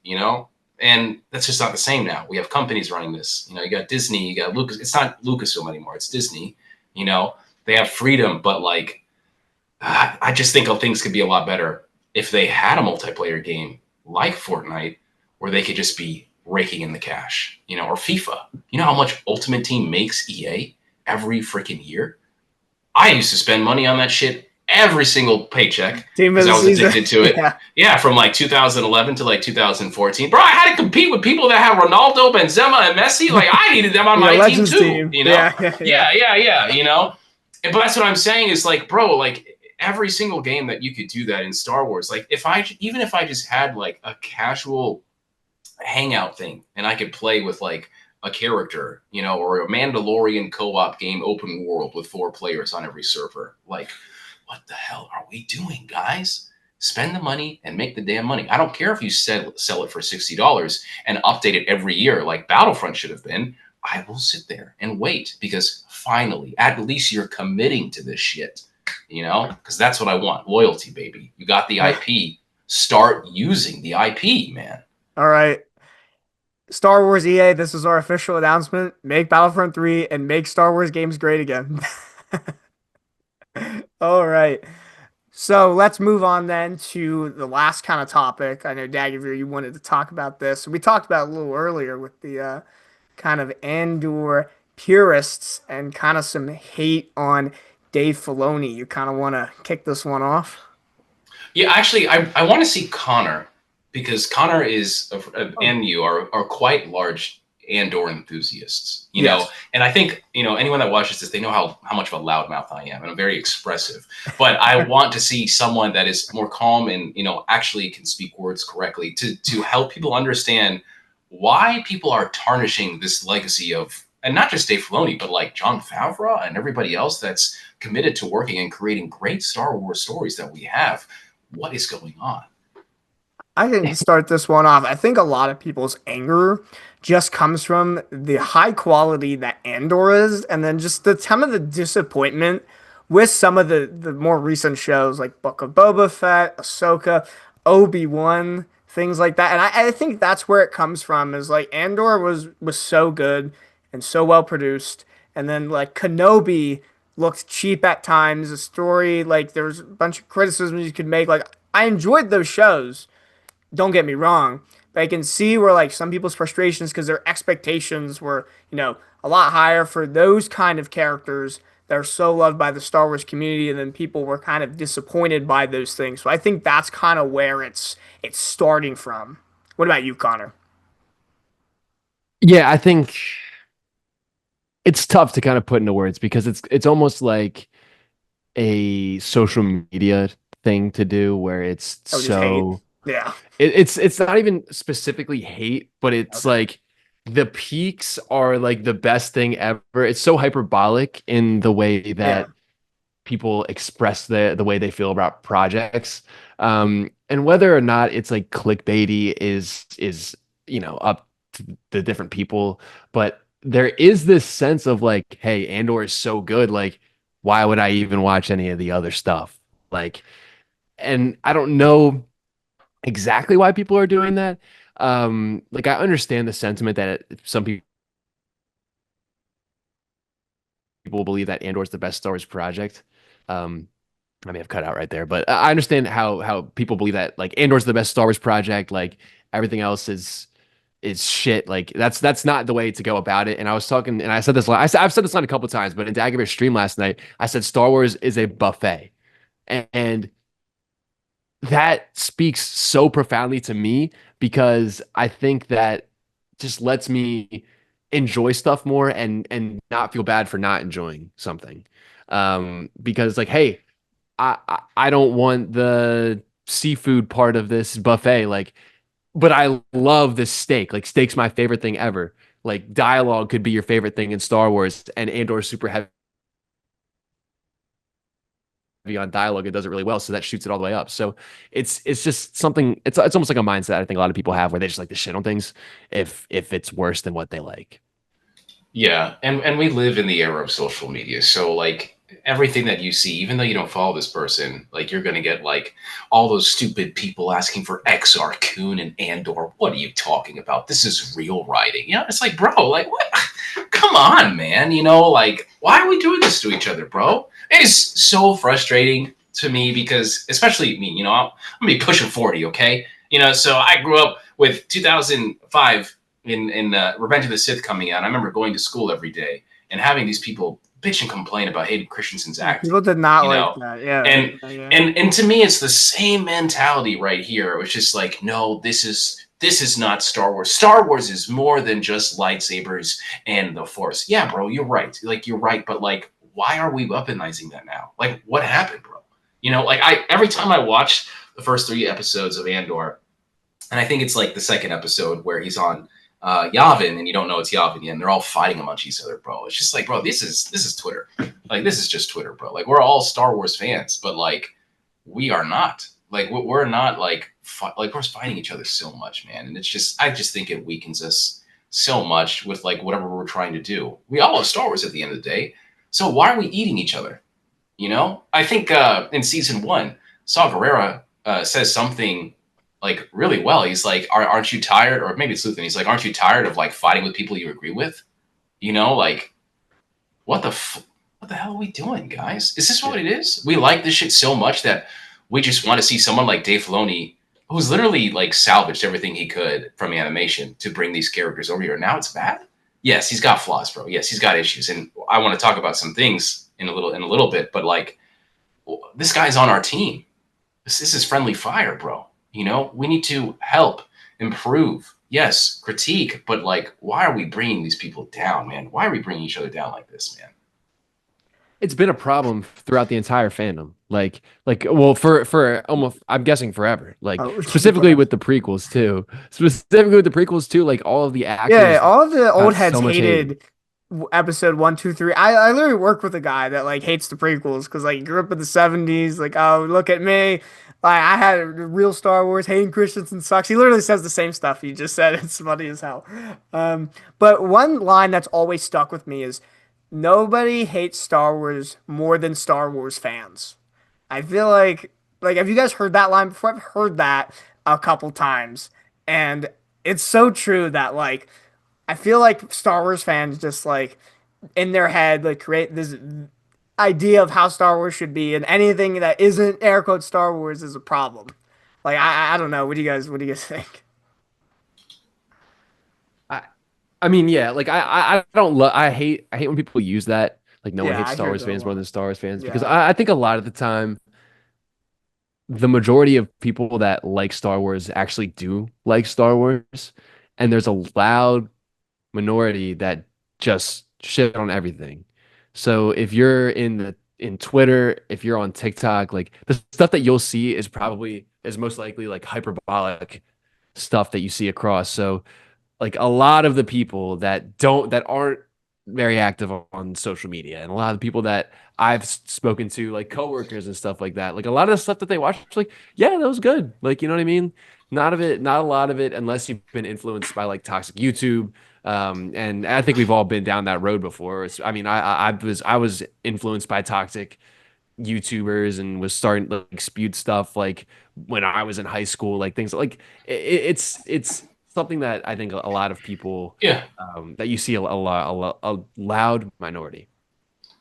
And that's just not the same now. We have companies running this. You got Disney, you got Lucas. It's not Lucasfilm anymore. It's Disney. They have freedom, but like, I just think things could be a lot better if they had a multiplayer game like Fortnite, where they could just be raking in the cash, or FIFA. You know how much Ultimate Team makes EA every freaking year? I used to spend money on that shit every single paycheck because I was addicted to it. Yeah, from like 2011 to like 2014. Bro, I had to compete with people that have Ronaldo, Benzema, and Messi. Like I needed them on my team too. Team. Yeah. But that's what I'm saying is like, bro, like every single game that you could do that in Star Wars. Like if I just had like a casual hangout thing and I could play with like a character, or a Mandalorian co-op game, open world with 4 players on every server. Like, what the hell are we doing, guys? Spend the money and make the damn money. I don't care if you sell it for $60 and update it every year like Battlefront should have been. I will sit there and wait because finally, at least you're committing to this shit, because that's what I want. Loyalty, baby. You got the IP. Start using the IP, man. All right. Star Wars EA, this is our official announcement. Make Battlefront 3 and make Star Wars games great again. All right. So let's move on then to the last kind of topic. I know, Dagovere, you wanted to talk about this. We talked about it a little earlier with the kind of Andor purists and kind of some hate on Dave Filoni. You kind of want to kick this one off? Yeah, actually, I want to see Connor because Connor and you are quite large Andor enthusiasts, Yes. and I think, anyone that watches this, they know how much of a loudmouth I am, and I'm very expressive, but I want to see someone that is more calm and, actually can speak words correctly to help people understand why people are tarnishing this legacy of, and not just Dave Filoni, but like Jon Favreau and everybody else that's committed to working and creating great Star Wars stories that we have. What is going on? I can start this one off. I think a lot of people's anger just comes from the high quality that Andor is, and then just some of the disappointment with some of the more recent shows like Book of Boba Fett, Ahsoka, Obi-Wan, things like that. And I think that's where it comes from, is like Andor was so good and so well produced, and then like Kenobi looked cheap at times. The story, like there was a bunch of criticisms you could make. Like I enjoyed those shows, don't get me wrong, but I can see where like some people's frustrations because their expectations were, a lot higher for those kind of characters that are so loved by the Star Wars community, and then people were kind of disappointed by those things. So I think that's kind of where it's starting from. What about you, Connor? Yeah, I think it's tough to kind of put into words because it's almost like a social media thing to do where it's Oh, just hate. so Yeah. it's not even specifically hate, but it's Okay. like the peaks are like the best thing ever. It's so hyperbolic in the way Yeah. that people express the way they feel about projects. And whether or not it's like clickbaity is up to the different people, but there is this sense of like, hey, Andor is so good, like why would I even watch any of the other stuff? Like, and I don't know exactly why people are doing that. Like I understand the sentiment that some people believe that Andor is the best Star Wars project. I may have cut out right there, but I understand how people believe that like Andor's the best Star Wars project, like everything else is shit. Like that's not the way to go about it. And I was talking, and I said this, I've said this line a couple of times, but in Dagovere's stream last night, I said Star Wars is a buffet, and that speaks so profoundly to me because I think that just lets me enjoy stuff more and not feel bad for not enjoying something. Because like, hey, I don't want the seafood part of this buffet, like, but I love this steak. Like, steak's my favorite thing ever. Like, dialogue could be your favorite thing in Star Wars, and Andor's super heavy on dialogue. It does it really well, so that shoots it all the way up. So it's just something. It's almost like a mindset I think a lot of people have where they just like to shit on things if it's worse than what they like. Yeah, and we live in the era of social media, so like everything that you see, even though you don't follow this person, like you're gonna get like all those stupid people asking for XR Kun and Andor. What are you talking about? This is real writing. You know, it's like, bro, like what? Come on, man. You know, like why are we doing this to each other, bro? It is so frustrating to me because, especially me, you know, I'm gonna be pushing 40, okay? You know, so I grew up with 2005 in Revenge of the Sith coming out. I remember going to school every day and having these people bitch and complain about Hayden Christensen's acting. People did not You like know, that. Yeah. and Yeah. and to me, it's the same mentality right here. It's just like, no, this is not Star Wars. Star Wars is more than just lightsabers and the Force. Yeah, bro, you're right. Like you're right, but like, why are we weaponizing that now? Like, what happened, bro? You know, like every time I watch the first 3 episodes of Andor, and I think it's like the second episode where he's on Yavin, and you don't know it's Yavin yet, and they're all fighting amongst each other, bro. It's just like, bro, this is Twitter. Like, this is just Twitter, bro. Like, we're all Star Wars fans, but like, we are not. Like, we're not like like we're fighting each other so much, man. And it's just, I just think it weakens us so much with like whatever we're trying to do. We all love Star Wars at the end of the day, so why are we eating each other? You know, I think in season 1, Saw Gerrera says something like really well. He's like, aren't you tired? Or maybe it's Luthen. He's like, aren't you tired of like fighting with people you agree with? You know, like what what the hell are we doing, guys? Is this what it is? We like this shit so much that we just want to see someone like Dave Filoni, who's literally like salvaged everything he could from animation to bring these characters over here. Now it's bad. Yes, he's got flaws, bro. Yes, he's got issues, and I want to talk about some things in a little bit. But like, this guy's on our team. This is friendly fire, bro. You know, we need to help, improve, yes, critique, but like, why are we bringing these people down, man? Why are we bringing each other down like this, man? It's been a problem throughout the entire fandom. Well, for almost, I'm guessing forever. Like Oh, specifically with the prequels too. Specifically with the prequels too. Like all of the yeah, actors all of the old got heads so much hate. hated episode 1, 2, 3. I literally work with a guy that like hates the prequels because like he grew up in the 70s. Like, oh, look at me. Like I had a real Star Wars. Hayden Christensen sucks. He literally says the same stuff you just said. It's funny as hell. But one line that's always stuck with me is nobody hates Star Wars more than Star Wars fans. I feel like have you guys heard that line before? I've heard that a couple times, and it's so true that like I feel like Star Wars fans just like in their head like create this idea of how Star Wars should be, and anything that isn't air quote Star Wars is a problem. Like I don't know. What do you guys think? I I mean, yeah, like I don't love I hate when people use that. Like no one Yeah, hates I Star hear Wars that a fans more lot. than Star Wars fans because Yeah. I think a lot of the time the majority of people that like Star Wars actually do like Star Wars, and there's a loud minority that just shit on everything. So if you're in Twitter, if you're on TikTok, like the stuff that you'll see is most likely like hyperbolic stuff that you see across. So like a lot of the people that aren't very active on social media, and a lot of the people that I've spoken to, like coworkers and stuff like that, like a lot of the stuff that they watch, like, yeah, that was good. Like, you know what I mean? Not a lot of it, unless you've been influenced by like toxic YouTube. And I think we've all been down that road before. I mean, I was influenced by toxic YouTubers and was starting to like spewed stuff like when I was in high school, like things like it's something that I think a lot of people Yeah. that you see a loud minority.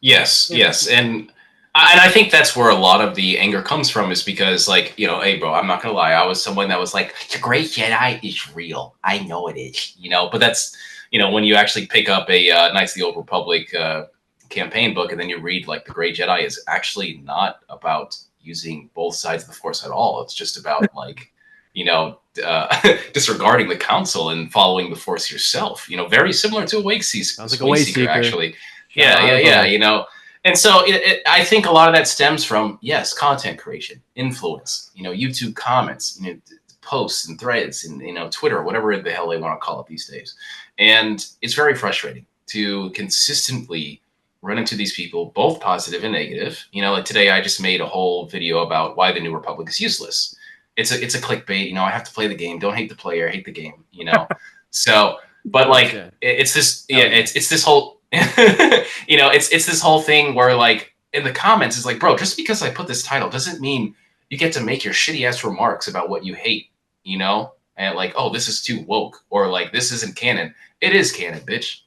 Yes, Yeah. yes, and I think that's where a lot of the anger comes from is because, like, you know, hey, bro, I'm not gonna lie, I was someone that was like, the Great Jedi is real. I know it is, you know, but that's, you know, when you actually pick up a Knights of the Old Republic campaign book and then you read like the Great Jedi is actually not about using both sides of the Force at all. It's just about like, disregarding the council and following the Force yourself. Very similar to a Sounds like a Way way Seeker, seeker. actually. Shot Yeah, high yeah, yeah. above. And so I think a lot of that stems from, yes, content creation, influence. YouTube comments, posts and threads, and Twitter, whatever the hell they want to call it these days. And it's very frustrating to consistently run into these people, both positive and negative. Like today, I just made a whole video about why the New Republic is useless. It's a clickbait. I have to play the game. Don't hate the player, hate the game. So, but like Yeah. it's this, Hell yeah, yeah. it's this whole, it's this whole thing where like in the comments, it's like, bro, just because I put this title doesn't mean you get to make your shitty ass remarks about what you hate. And like, oh, this is too woke, or like this isn't canon. It is canon, bitch.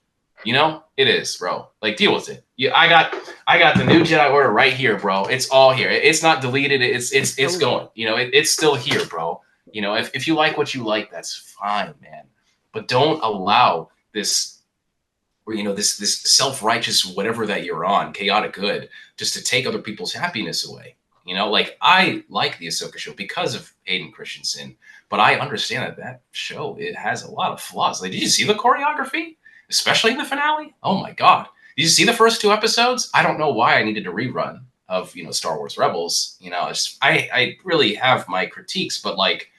It is, bro. Like, deal with it. Yeah, I got the new Jedi Order right here, bro. It's all here. It's not deleted. It's going. It's still here, bro. If you like what you like, that's fine, man. But don't allow this, or this self-righteous whatever that you're on, chaotic good, just to take other people's happiness away. Like I like the Ahsoka show because of Hayden Christensen, but I understand that show, it has a lot of flaws. Like, did you see the choreography? Especially in the finale? Oh my god. Did you see the first two episodes? I don't know why I needed a rerun of, Star Wars Rebels. I really have my critiques, but like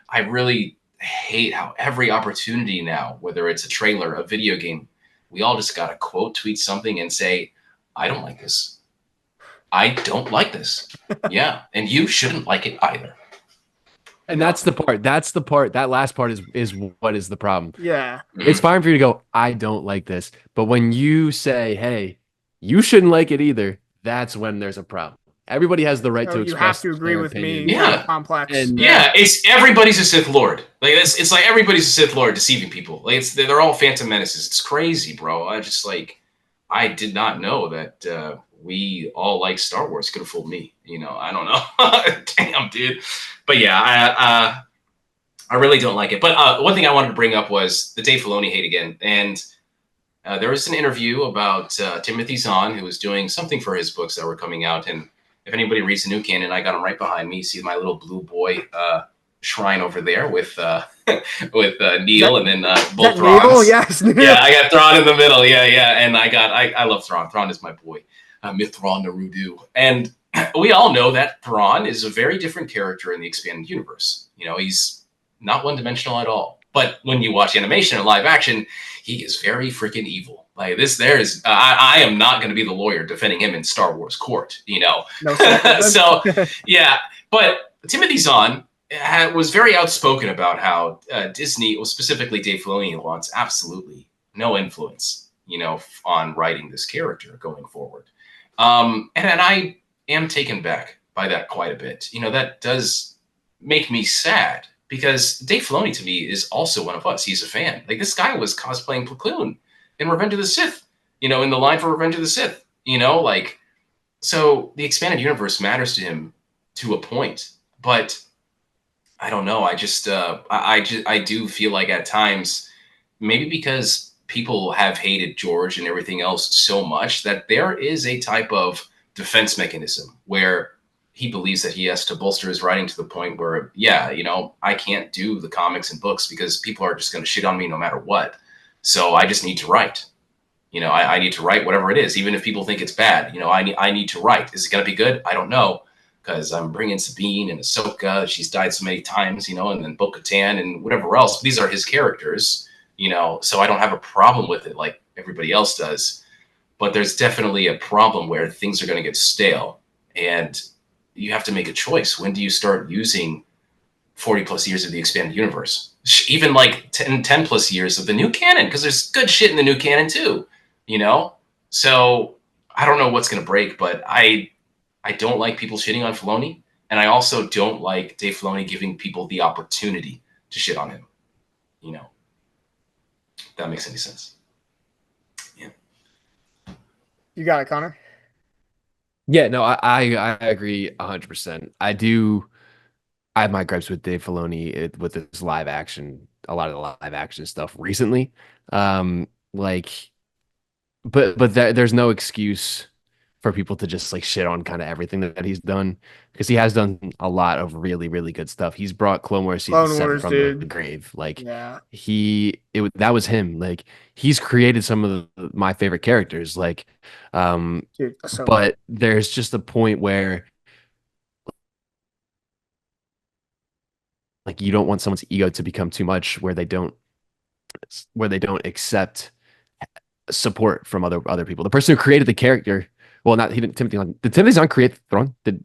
I really hate how every opportunity now, whether it's a trailer, a video game, we all just gotta quote tweet something and say, I don't like this. I don't like this. Yeah. And you shouldn't like it either. And that's the part. That's the part. That last part is what is the problem. Yeah. It's fine for you to go, I don't like this. But when you say, hey, you shouldn't like it either, that's when there's a problem. Everybody has the right Oh, to you have express to agree their with opinion. me. Yeah. Complex. And Yeah, it's everybody's a Sith Lord. Like it's like everybody's a Sith Lord deceiving people. Like they're all Phantom Menaces. It's crazy, bro. I did not know that we all like Star Wars. Could have fooled me. I don't know. Damn, dude. But yeah, I really don't like it. But one thing I wanted to bring up was the Dave Filoni hate again. And there was an interview about Timothy Zahn, who was doing something for his books that were coming out. And if anybody reads the new canon, I got him right behind me. See my little blue boy shrine over there with with Neil and then both Thrawns. Yes. Yeah, I got Thrawn in the middle. Yeah, yeah. And I love Thrawn. Thrawn is my boy. Mithron Narudu. And we all know that Thrawn is a very different character in the expanded universe. He's not one-dimensional at all. But when you watch animation and live action, he is very freaking evil. Like this, I am not going to be the lawyer defending him in Star Wars court, No, So, yeah. But Timothy Zahn was very outspoken about how Disney, well, specifically Dave Filoni, wants absolutely no influence, on writing this character going forward. And I am taken back by that quite a bit. That does make me sad because Dave Filoni to me is also one of us. He's a fan. Like this guy was cosplaying Plo Koon in Revenge of the Sith, in the line for Revenge of the Sith, so the expanded universe matters to him to a point, but I don't know. I do feel like at times, maybe because people have hated George and everything else so much that there is a type of defense mechanism where he believes that he has to bolster his writing to the point where, yeah, I can't do the comics and books because people are just going to shit on me no matter what. So I just need to write. I need to write whatever it is, even if people think it's bad. I need to write. Is it going to be good? I don't know, because I'm bringing Sabine and Ahsoka. She's died so many times, and then Bo-Katan and whatever else. These are his characters, so I don't have a problem with it like everybody else does. But there's definitely a problem where things are going to get stale, and you have to make a choice. When do you start using 40 plus years of the expanded universe? Even like 10 plus years of the new canon, because there's good shit in the new canon too, So I don't know what's going to break, but I don't like people shitting on Filoni, and I also don't like Dave Filoni giving people the opportunity to shit on him. If that makes any sense. Yeah. You got it, Connor. yeah, no, I agree 100%. I have my gripes with Dave Filoni with this live action, a lot of the live action stuff recently. Like, but there's no excuse for people to just like shit on kind of everything that he's done, because he has done a lot of really, really good stuff. He's brought Clone Wars season Clone 7 Wars, from the dude. grave. Like Yeah, that was him. Like he's created some of my favorite characters. Like, dude, Ahsoka. but there's just a point where like you don't want someone's ego to become too much where they don't accept support from other people. The person who created the character, well, not he didn't Timothy Zahn. Did Timothy Zahn create the throne? Was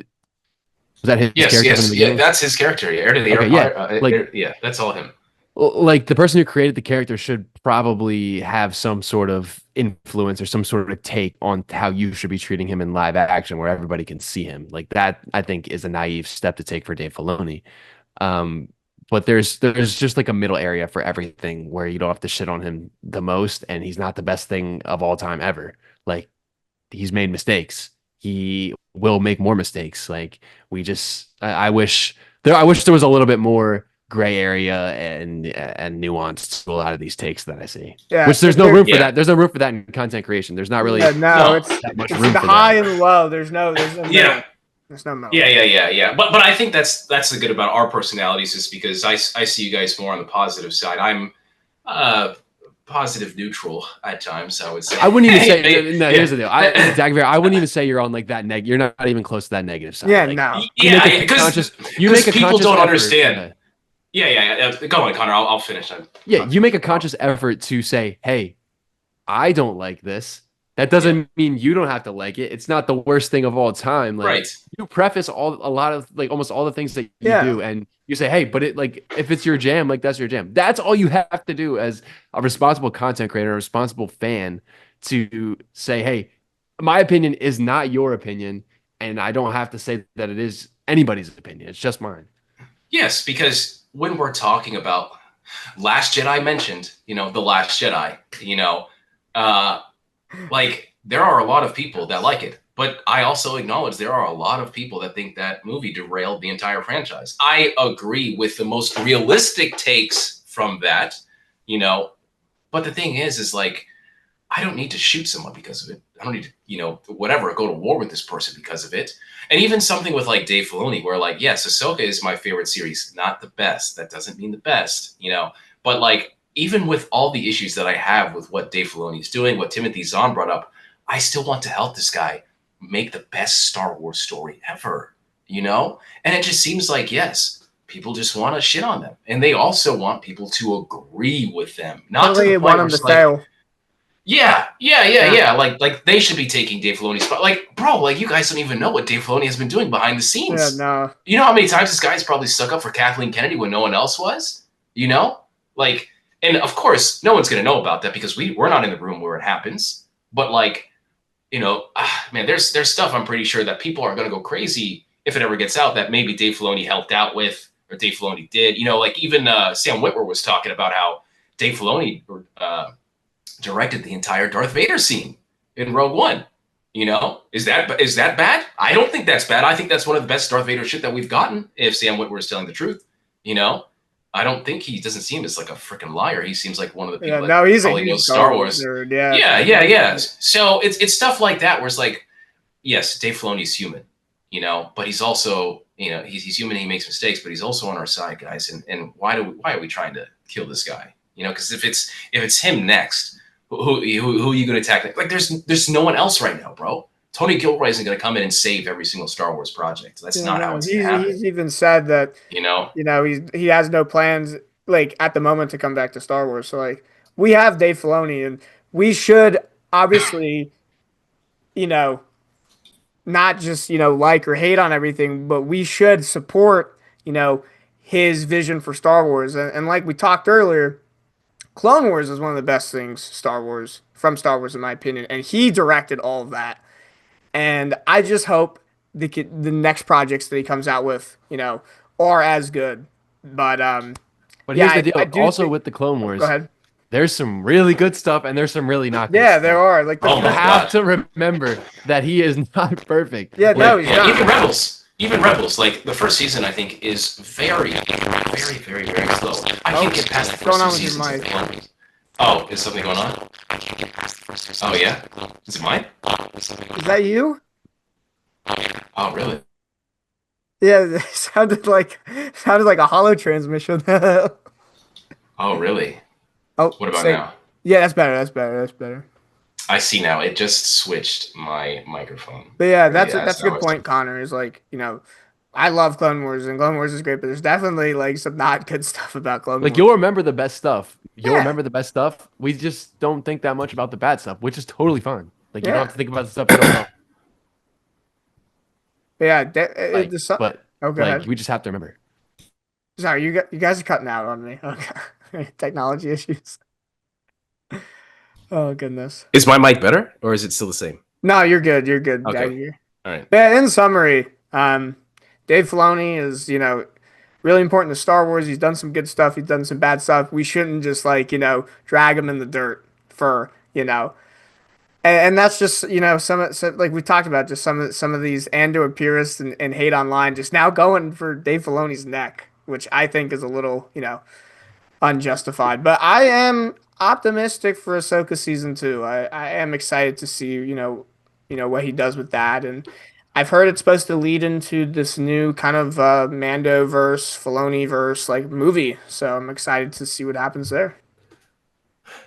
that his Yes, character from the yes, yeah. beginning? That's his character. Yeah, Heir to the Okay, yeah. Empire. Like Yeah, that's all him. like the person who created the character should probably have some sort of influence or some sort of take on how you should be treating him in live action where everybody can see him. Like that, I think, is a naive step to take for Dave Filoni. Um, but there's just like a middle area for everything where you don't have to shit on him the most, and he's not the best thing of all time ever. Like he's made mistakes. He will make more mistakes. Like I wish I wish there was a little bit more gray area and nuance to a lot of these takes that I see. Yeah, Which there's if no there- room for Yeah. that. There's no room for that in content creation. There's not really Yeah, no, No. it's that much it's room the for high that. and the low. There's no middle. Yeah. There's no middle. Yeah. But I think that's the good about our personalities is because I see you guys more on the positive side. I'm positive neutral at times, I would say. I wouldn't even say no. Yeah. Here's the deal. Dagovere, I wouldn't even say you're on like that You're not even close to that negative side. Yeah, Like, no. you Yeah, make a because conscious- you make a people conscious don't effort. understand. Yeah. Go on, Connor. I'll finish. Yeah, you make a conscious effort to say, "Hey, I don't like this." That doesn't mean you don't have to like it. It's not the worst thing of all time. Like Right. you preface a lot of like almost all the things that you Yeah. do, and you say, "Hey, but it like if it's your jam, like that's your jam." That's all you have to do as a responsible content creator, a responsible fan, to say, "Hey, my opinion is not your opinion, and I don't have to say that it is anybody's opinion. It's just mine." Yes, because when we're talking about Last Jedi mentioned, The Last Jedi, like there are a lot of people that like it, but I also acknowledge there are a lot of people that think that movie derailed the entire franchise. I agree with the most realistic takes from that, but the thing is like, I don't need to shoot someone because of it. I don't need to, whatever, go to war with this person because of it. And even something with like Dave Filoni, where like, yes, Ahsoka is my favorite series, not the best. That doesn't mean the best, but like, even with all the issues that I have with what Dave Filoni is doing, what Timothy Zahn brought up, I still want to help this guy make the best Star Wars story ever, And it just seems like, yes, people just want to shit on them. And they also want people to agree with them. Not to the Really point want where them to it's like, fail. yeah. Like they should be taking Dave Filoni's spot. Like, bro, like you guys don't even know what Dave Filoni has been doing behind the Yeah, scenes. no. You know how many times this guy's probably stuck up for Kathleen Kennedy when no one else was? Like, and of course, no one's gonna know about that because we're not in the room where it happens. But like, man, there's stuff I'm pretty sure that people are gonna go crazy if it ever gets out that maybe Dave Filoni helped out with or Dave Filoni did. Like even Sam Witwer was talking about how Dave Filoni directed the entire Darth Vader scene in Rogue One. Is that bad? I don't think that's bad. I think that's one of the best Darth Vader shit that we've gotten. If Sam Witwer is telling the truth, I don't think he doesn't seem as like a freaking liar. He seems like one of the people that no, he's a probably huge knows Star Wars. nerd. Yeah. So it's stuff like that where it's like, yes, Dave Filoni's human, but he's also, he's human. He makes mistakes, but he's also on our side, guys. And why are we trying to kill this guy? Because if it's him next, who are you going to attack? Like there's no one else right now, bro. Tony Gilroy isn't going to come in and save every single Star Wars project. That's not how it's going to happen. He's even said that he has no plans like at the moment to come back to Star Wars. So like we have Dave Filoni, and we should obviously, not just like or hate on everything, but we should support his vision for Star Wars. And like we talked earlier, Clone Wars is one of the best things from Star Wars in my opinion, and he directed all of that. And I just hope the next projects that he comes out with, are as good. But here's the deal. I do Also, think, with the Clone Wars, go ahead. there's some really good stuff and there's some really not good Yeah, stuff. there are. Like Oh You my have God. to remember that he is not perfect. Yeah, no, he's not. Even Rebels, like the first season, I think is very, very, very, very slow. I can't get past the what's going first on two with your seasons of mic? Clone Wars. Oh, is something going on? Oh yeah, is it mine? Is that you? Oh really? Yeah, it sounded like a hollow transmission. Oh really? Oh, What about say, now? yeah, that's better. That's better. That's better. I see now. It just switched my microphone. But yeah, But yeah, that's a so good it's point, Connor. Is like, I love Clone Wars and Clone Wars is great, but there's definitely like some not good stuff about Clone Like you'll Wars. remember the best stuff. You'll Yeah, remember the best stuff. We just don't think that much about the bad stuff, which is totally fine. Like you don't have yeah, to think about the stuff you don't know. but yeah. Like, but Oh, go like ahead. we just have to remember. Sorry, you guys are cutting out on me. Okay, technology issues. Oh goodness. Is my mic better or is it still the same? No, you're good. You're good. Okay. Dagger. All right. Yeah, in summary, Dave Filoni is, really important to Star Wars. He's done some good stuff. He's done some bad stuff. We shouldn't just like, drag him in the dirt for, and that's just, like we talked about, just some of these Andor purists and hate online just now going for Dave Filoni's neck, which I think is a little, unjustified. But I am optimistic for Ahsoka season two. I am excited to see, what he does with that. And I've heard it's supposed to lead into this new kind of Mando verse, Filoni verse like movie. So I'm excited to see what happens there.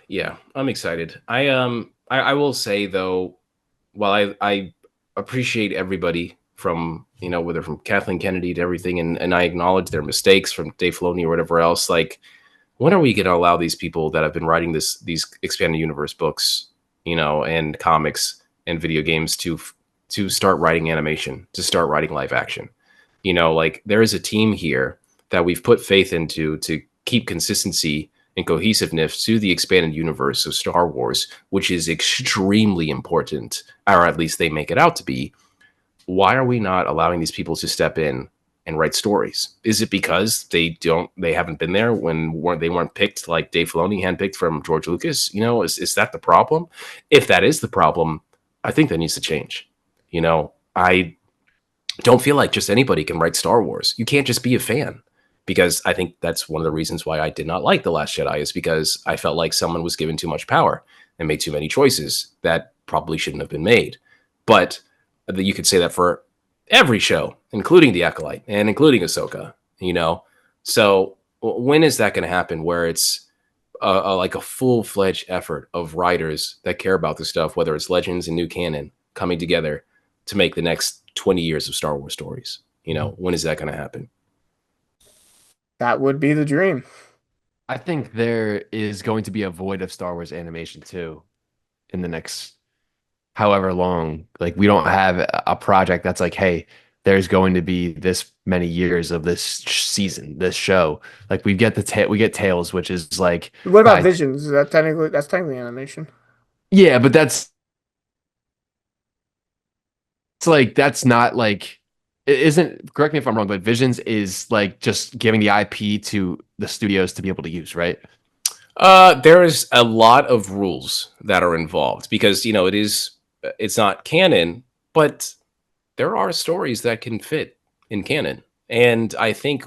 Yeah, I'm excited. I will say though, while I appreciate everybody from whether from Kathleen Kennedy to everything, and I acknowledge their mistakes from Dave Filoni or whatever else, like when are we going to allow these people that have been writing these expanded universe books, and comics and video games to start writing animation, to start writing live action? Like there is a team here that we've put faith into to keep consistency and cohesiveness to the expanded universe of Star Wars, which is extremely important, or at least they make it out to be. Why are we not allowing these people to step in and write stories? Is it because they haven't been there when they weren't picked like Dave Filoni handpicked from George Lucas? Is that the problem? If that is the problem, I think that needs to change. I don't feel like just anybody can write Star Wars. You can't just be a fan, because I think that's one of the reasons why I did not like The Last Jedi, is because I felt like someone was given too much power and made too many choices that probably shouldn't have been made. But you could say that for every show, including The Acolyte and including Ahsoka. So when is that going to happen where it's like a full-fledged effort of writers that care about the stuff, whether it's Legends and new canon, coming together to make the next 20 years of Star Wars stories? When is that going to happen? That would be the dream. I think there is going to be a void of Star Wars animation too in the next however long. Like we don't have a project that's like, hey, there's going to be this many years of this season, this show. Like we get Tales, which is like What about five. Visions? That's technically animation? Yeah, but it's like that's not like it isn't, correct me if I'm wrong, but Visions is like just giving the IP to the studios to be able to use, right? There is a lot of rules that are involved because it's not canon, but there are stories that can fit in canon. And I think,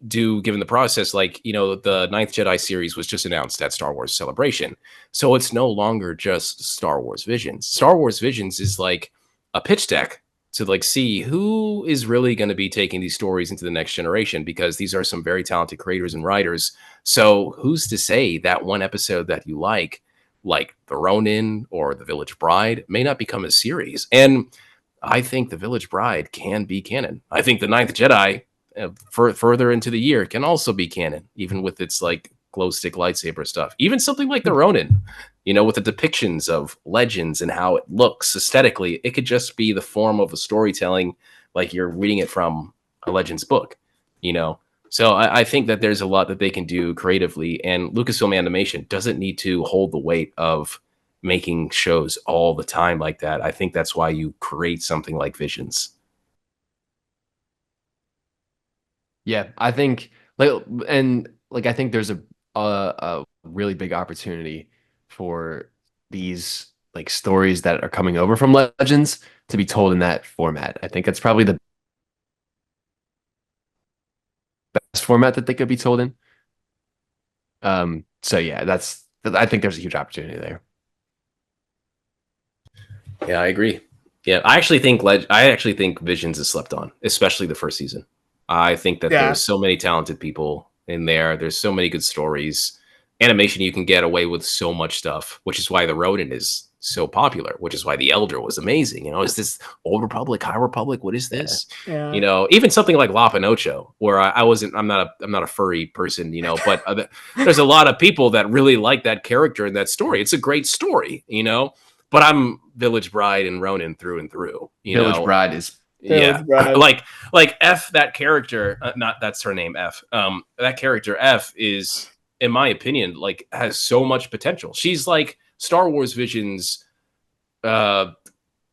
given the process, like, the Ninth Jedi series was just announced at Star Wars Celebration. So it's no longer just Star Wars Visions. Star Wars Visions is like a pitch deck to like see who is really going to be taking these stories into the next generation, because these are some very talented creators and writers. So who's to say that one episode that you like The Ronin or The Village Bride, may not become a series? And I think The Village Bride can be canon. I think The Ninth Jedi, further into the year, can also be canon, even with its like glow stick lightsaber stuff. Even something like The Ronin, with the depictions of legends and how it looks aesthetically, it could just be the form of a storytelling, like you're reading it from a Legends book, you know. So I think that there's a lot that they can do creatively, and Lucasfilm Animation doesn't need to hold the weight of making shows all the time like that. I think that's why you create something like Visions. Yeah, I think I think there's a really big opportunity for these like stories that are coming over from Legends to be told in that format. I think that's probably the best format that they could be told in. So yeah, I think there's a huge opportunity there. Yeah, I agree. Yeah, I actually think Visions is slept on, especially the first season. I think that Yeah. there's so many talented people in there. There's so many good stories. Animation, you can get away with so much stuff, which is why the Rodin is so popular, which is why the Elder was amazing. Is this Old Republic, High Republic? What is this? Yeah. Even something like Lapa Nocho, where I'm not a furry person, but there's a lot of people that really like that character and that story. It's a great story, but I'm Village Bride and Ronin through and through. Village Bride is like F, that character, not that's her name, F. That character F is, in my opinion, like has so much potential. She's like Star Wars Vision's Luke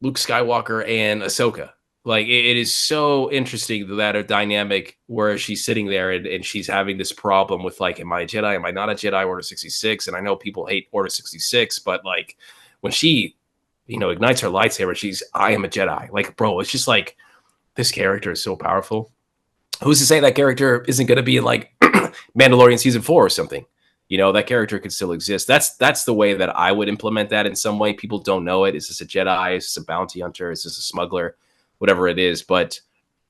Skywalker and Ahsoka. Like it is so interesting that a dynamic where she's sitting there and she's having this problem with like, am I a Jedi? Am I not a Jedi? Order 66. And I know people hate Order 66, but like when she, ignites her lightsaber, I am a Jedi. Like, bro, it's just like this character is so powerful. Who's to say that character isn't going to be in like Mandalorian season 4 or something? That character could still exist. That's the way that I would implement that in some way. People don't know it. Is this a Jedi? Is this a bounty hunter? Is this a smuggler? Whatever it is. But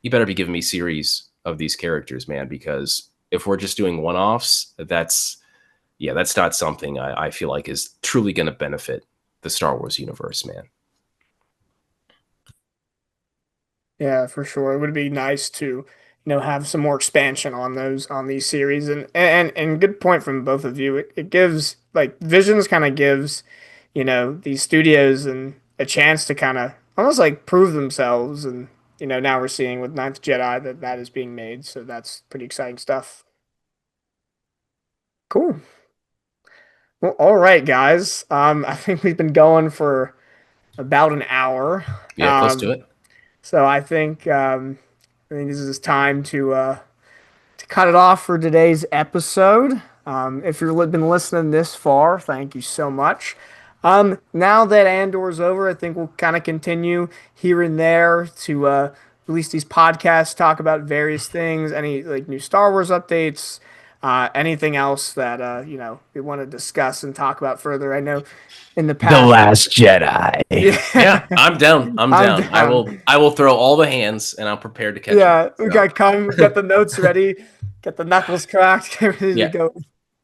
you better be giving me series of these characters, man, because if we're just doing one-offs, that's not something I feel like is truly going to benefit the Star Wars universe, man. Yeah, for sure. It would be nice to, have some more expansion on these series. And good point from both of you. It gives like Visions kind of gives, these studios and a chance to kind of almost like prove themselves. And, now we're seeing with Ninth Jedi that is being made. So that's pretty exciting stuff. Cool. Well, all right, guys. I think we've been going for about an hour. Yeah, close to it. So I think this is time to cut it off for today's episode. If you've been listening this far, thank you so much. Now that Andor's over, I think we'll kind of continue here and there to release these podcasts, talk about various things, any like new Star Wars updates, anything else that we want to discuss and talk about further. I know in the past, The Last Jedi. Yeah, I'm down. I'm down. I will throw all the hands, and I'm prepared to catch. Yeah, them, we got the notes ready, get the knuckles cracked, ready to go.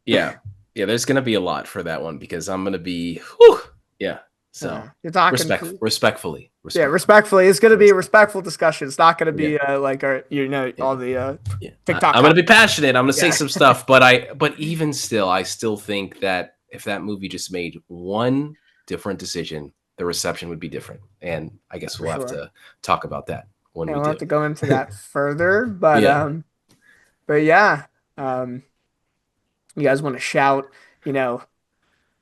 Yeah. There's gonna be a lot for that one because I'm gonna be. So you're talking respectfully. Yeah, respectfully. It's going to be a respectful discussion. It's not going to be like our, all the TikTok. I'm going to be passionate. I'm going to say some stuff, but even still, I still think that if that movie just made one different decision, the reception would be different. And I guess we'll have to talk about that when we do. We'll have to go into that further, but you guys want to shout, your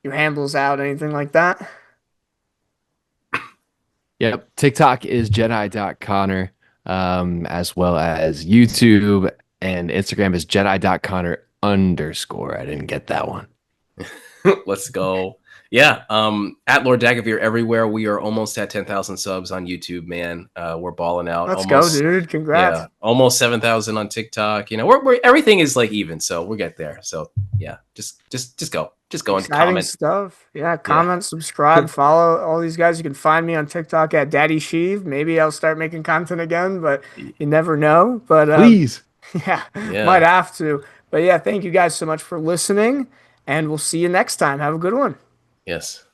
handles out, anything like that? Yep. TikTok is Jedi.Connor, as well as YouTube, and Instagram is Jedi.Connor_. I didn't get that one. Let's go. Yeah. At Lord Dagovere everywhere. We are almost at 10,000 subs on YouTube, man. We're balling out. Let's go, dude. Congrats. Yeah, almost 7,000 on TikTok. We're everything is like even, so we'll get there. So yeah, just go. Just go and comment stuff. Yeah, comment, subscribe, follow all these guys. You can find me on TikTok at Daddy Sheev. Maybe I'll start making content again, but you never know. But please, might have to. But yeah, thank you guys so much for listening, and we'll see you next time. Have a good one. Yes.